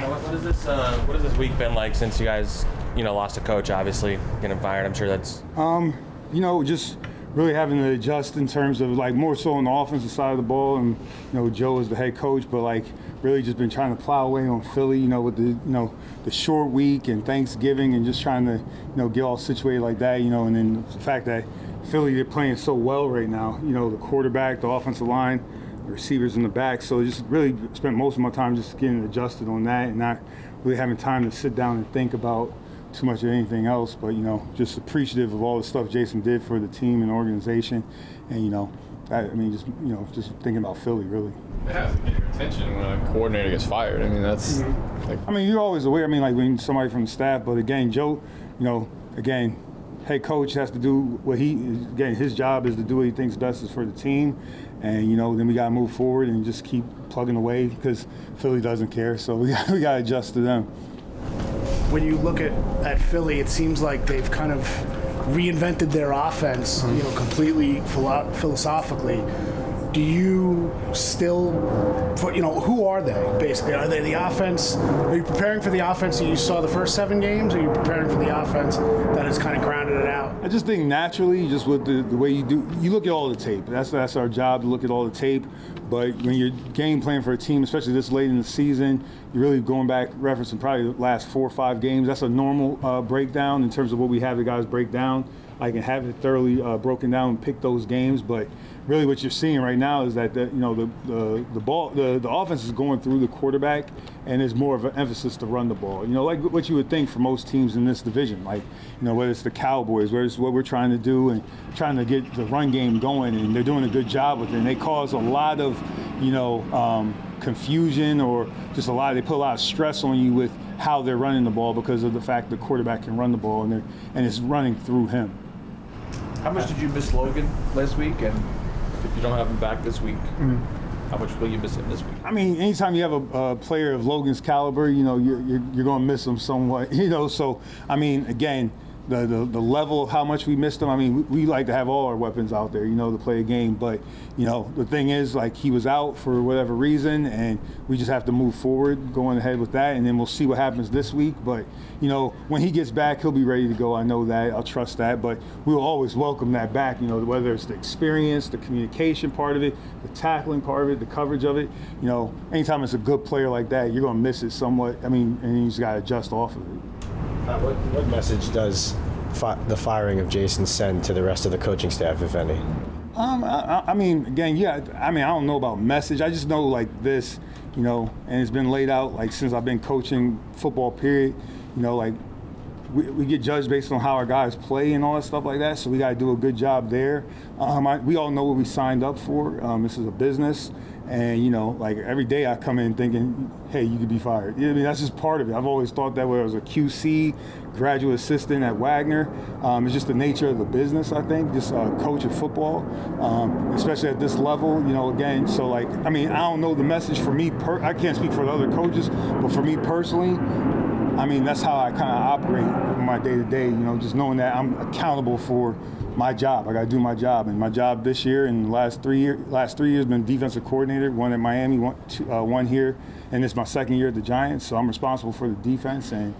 Yeah, what has this week been like since you guys, lost a coach, obviously, getting fired? I'm sure that's... Just really having to adjust in terms of, more so on the offensive side of the ball. And, Joe is the head coach, but, really just been trying to plow away on Philly, with the short week and Thanksgiving and just trying to, get all situated like that, and then the fact that Philly, they're playing so well right now, the quarterback, the offensive line, the receivers in the back. So just really spent most of my time just getting adjusted on that and not really having time to sit down and think about too much of anything else, but just appreciative of all the stuff Jason did for the team and organization, and just thinking about Philly really. It has to get your attention when a coordinator gets fired. I mean, that's you're always aware. When somebody from the staff, but again, Joe, head coach has to do what his job is to do what he thinks best is for the team, and then we got to move forward and just keep plugging away because Philly doesn't care, so we got to adjust to them. When you look at Philly, it seems like they've kind of reinvented their offense, completely philosophically. Do you still, who are they, basically? Are they the offense? Are you preparing for the offense that you saw the first 7 games, or are you preparing for the offense that has kind of grounded it out? I just think naturally, just with the way you do, you look at all the tape. That's our job, to look at all the tape. But when you're game playing for a team, especially this late in the season, you're really going back, referencing probably the last 4 or 5 games. That's a normal breakdown in terms of what we have the guys break down. I can have it thoroughly broken down and pick those games, but really what you're seeing right now is that the offense is going through the quarterback, and there's more of an emphasis to run the ball. Like what you would think for most teams in this division, whether it's the Cowboys, whether it's what we're trying to do and trying to get the run game going, and they're doing a good job with it. And they cause a lot of confusion, or just they put a lot of stress on you with how they're running the ball because of the fact the quarterback can run the ball and it's running through him. How much did you miss Logan last week? And if you don't have him back this week, how much will you miss him this week? Anytime you have a player of Logan's caliber, you're going to miss him somewhat. So again, the level of how much we missed him. We like to have all our weapons out there, to play a game. But the thing is, he was out for whatever reason, and we just have to move forward, going ahead with that, and then we'll see what happens this week. But when he gets back, he'll be ready to go. I know that. I'll trust that. But we will always welcome that back. Whether it's the experience, the communication part of it, the tackling part of it, the coverage of it. Anytime it's a good player like that, you're going to miss it somewhat. And you just got to adjust off of it. What message does the firing of Jason send to the rest of the coaching staff, if any? I don't know about message. I just know this, and it's been laid out since I've been coaching football, period. We get judged based on how our guys play and all that stuff like that, so we got to do a good job there. We all know what we signed up for. This is a business, and every day I come in thinking, hey, you could be fired. That's just part of it. I've always thought that way. I was a QC, graduate assistant at Wagner. It's just the nature of the business, I think, just coach of football, especially at this level, again. So, I don't know the message for me. I can't speak for the other coaches, but for me personally, that's how I kind of operate in my day-to-day, just knowing that I'm accountable for my job. I got to do my job. And my job this year and the last 3 years been defensive coordinator, one at Miami, one here, and it's my second year at the Giants, so I'm responsible for the defense, and,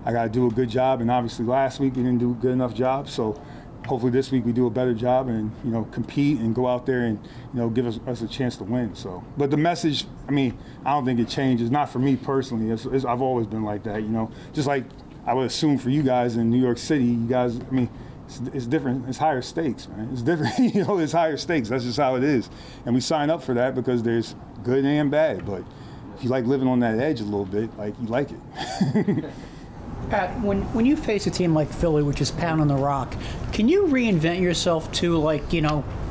I got to do a good job. And obviously last week we didn't do a good enough job, so hopefully this week we do a better job and, compete and go out there and, give us a chance to win. So, but the message, I don't think it changes. Not for me personally. I've always been like that, Just like I would assume for you guys in New York City, you guys, it's different. It's higher stakes, man. It's different. It's higher stakes. That's just how it is. And we sign up for that because there's good and bad. But if you like living on that edge a little bit, you like it. Pat, when you face a team like Philly, which is pounding the rock, can you reinvent yourself to,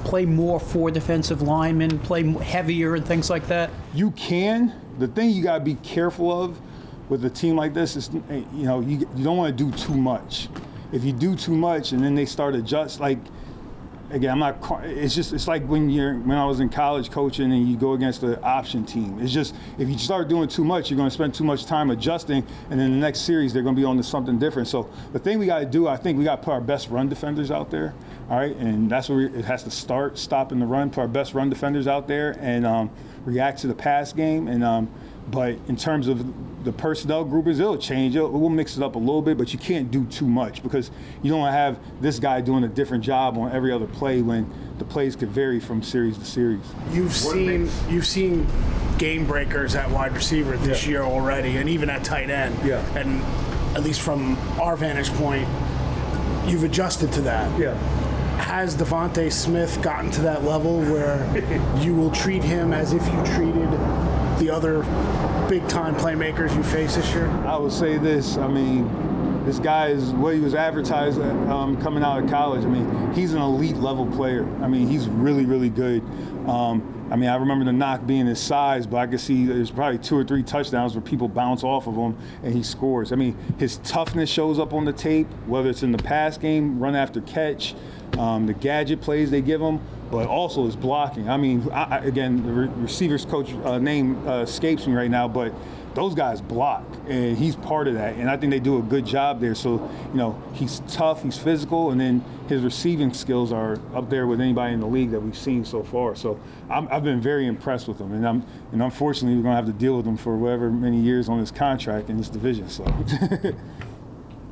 play more for defensive linemen, play heavier and things like that? You can. The thing you got to be careful of with a team like this is, you don't want to do too much. If you do too much and then they start adjust, again, it's like when I was in college coaching and you go against the option team. It's just, if you start doing too much, you're going to spend too much time adjusting, and then the next series they're going to be on to something different. So the thing we got to do, I think we got to put our best run defenders out there, all right? And that's where it has to start, stopping the run, put our best run defenders out there and react to the pass game. And but in terms of the personnel group is, it'll change. We'll mix it up a little bit, but you can't do too much because you don't have this guy doing a different job on every other play when the plays could vary from series to series. You've seen game breakers at wide receiver this year already, and even at tight end. Yeah. And at least from our vantage point, you've adjusted to that. Yeah. Has DeVonta Smith gotten to that level where you will treat him as if you treated the other big-time playmakers you face this year? I would say this. I mean, this guy is what he was advertised coming out of college. I mean, he's an elite level player. I mean, he's really, really good. I mean, I remember the knock being his size, but I could see there's probably 2 or 3 touchdowns where people bounce off of him and he scores. I mean, his toughness shows up on the tape, whether it's in the pass game, run after catch, the gadget plays they give him, but also his blocking. I mean, again, the receivers coach name escapes me right now, but those guys block, and he's part of that, and I think they do a good job there. So, he's tough, he's physical, and then his receiving skills are up there with anybody in the league that we've seen so far. So I've been very impressed with him, and unfortunately we're going to have to deal with him for whatever many years on this contract in this division. So.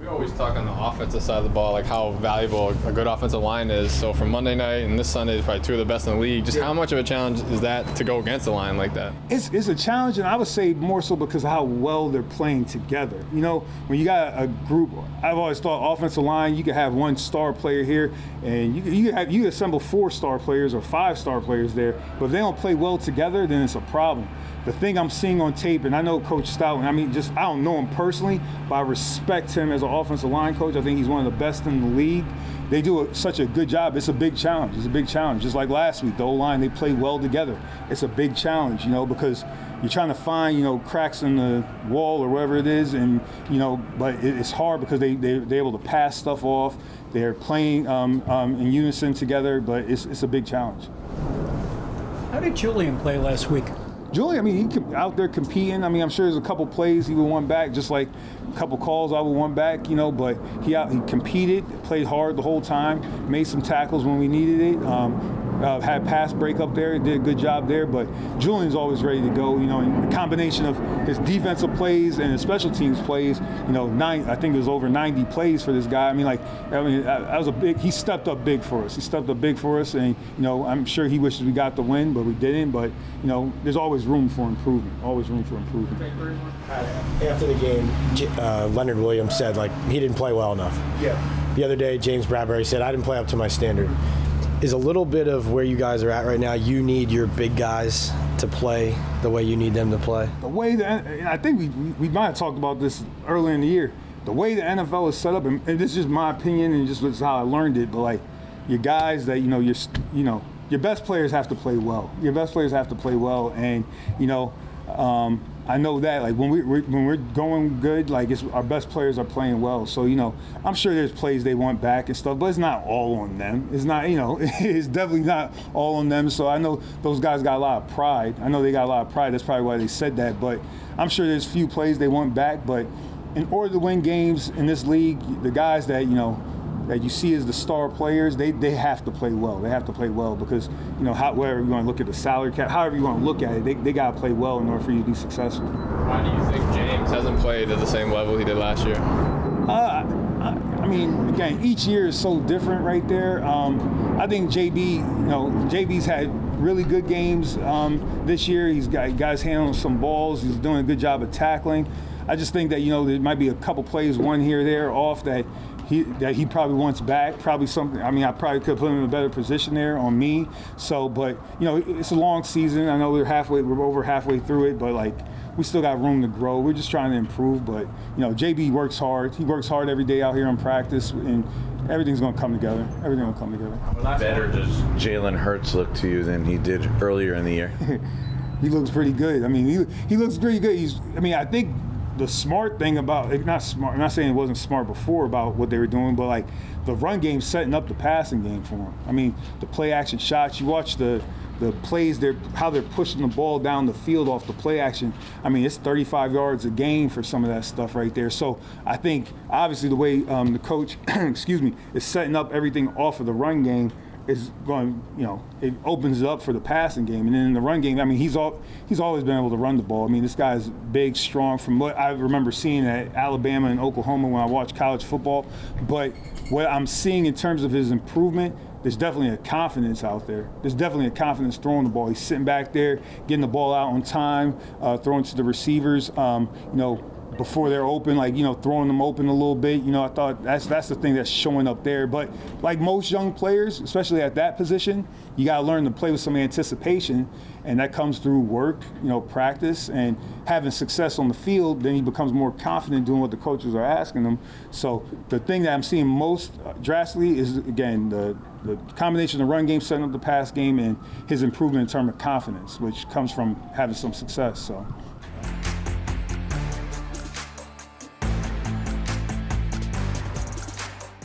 We always talk on the offensive side of the ball, like how valuable a good offensive line is. So from Monday night and this Sunday, probably 2 of the best in the league. Just how much of a challenge is that to go against a line like that? It's a challenge, and I would say more so because of how well they're playing together. When you got a group, I've always thought offensive line, you could have one star player here, and you assemble 4 star players or 5 star players there, but if they don't play well together, then it's a problem. The thing I'm seeing on tape, and I know Coach Stout, I don't know him personally, but I respect him as an offensive line coach. I think he's one of the best in the league. They do such a good job. It's a big challenge. It's a big challenge. Just like last week, the O-line, they play well together. It's a big challenge, because you're trying to find, cracks in the wall or whatever it is, and, but it's hard because they're able to pass stuff off. They're playing in unison together, but it's a big challenge. How did Julian play last week? Julian, he out there competing. I'm sure there's a couple plays he would want back, just like a couple calls I would want back, but he competed, played hard the whole time, made some tackles when we needed it. Had pass break up there, did a good job there, but Julian's always ready to go, and the combination of his defensive plays and his special teams plays, I think it was over 90 plays for this guy. That was he stepped up big for us. And, I'm sure he wishes we got the win, but we didn't. But, there's always room for improvement, After the game, Leonard Williams said, he didn't play well enough. Yeah. The other day, James Bradbury said, I didn't play up to my standard. Is a little bit of where you guys are at right now, you need your big guys to play the way you need them to play? The way I think we might have talked about this earlier in the year. The way the NFL is set up, and this is just my opinion and just how I learned it, but your guys that your best players have to play well. And I know that when we're going good, it's our best players are playing well. So I'm sure there's plays they want back and stuff, but it's not all on them. It's not it's definitely not all on them. So I know those guys got a lot of pride. That's probably why they said that. But I'm sure there's a few plays they want back. But in order to win games in this league, the guys that that you see as the star players, they have to play well. They have to play well because, whatever you want to look at the salary cap, however you want to look at it, they got to play well in order for you to be successful. Why do you think James hasn't played at the same level he did last year? Again, each year is so different right there. I think JB's had really good games this year. He's got guys handling some balls. He's doing a good job of tackling. I just think that, there might be a couple plays, one here or there off that he probably wants back, probably something. I probably could put him in a better position there on me. So, but it's a long season. I know we're over halfway through it, but we still got room to grow. We're just trying to improve. But JB works hard. He works hard every day out here in practice, and everything's going to come together. How better does Jalen Hurts look to you than he did earlier in the year? He looks pretty good. He looks pretty good. I think the smart thing about not smart. I'm not saying it wasn't smart before about what they were doing, but the run game setting up the passing game for him. The play action shots. You watch the plays, how they're pushing the ball down the field off the play action. It's 35 yards a game for some of that stuff right there. So I think obviously the way the coach, is setting up everything off of the run game, is going, it opens it up for the passing game. And then in the run game, I mean, he's always been able to run the ball. I mean, this guy's big, strong, from what I remember seeing at Alabama and Oklahoma when I watched college football. But what I'm seeing in terms of his improvement, there's definitely a confidence out there. There's definitely a confidence throwing the ball. He's sitting back there, getting the ball out on time, throwing to the receivers, before they're open, throwing them open a little bit. I thought that's the thing that's showing up there. But like most young players, especially at that position, you got to learn to play with some anticipation, and that comes through work, practice, and having success on the field. Then he becomes more confident doing what the coaches are asking him. So the thing that I'm seeing most drastically is, again, the combination of the run game, setting up the pass game, and his improvement in terms of confidence, which comes from having some success. So.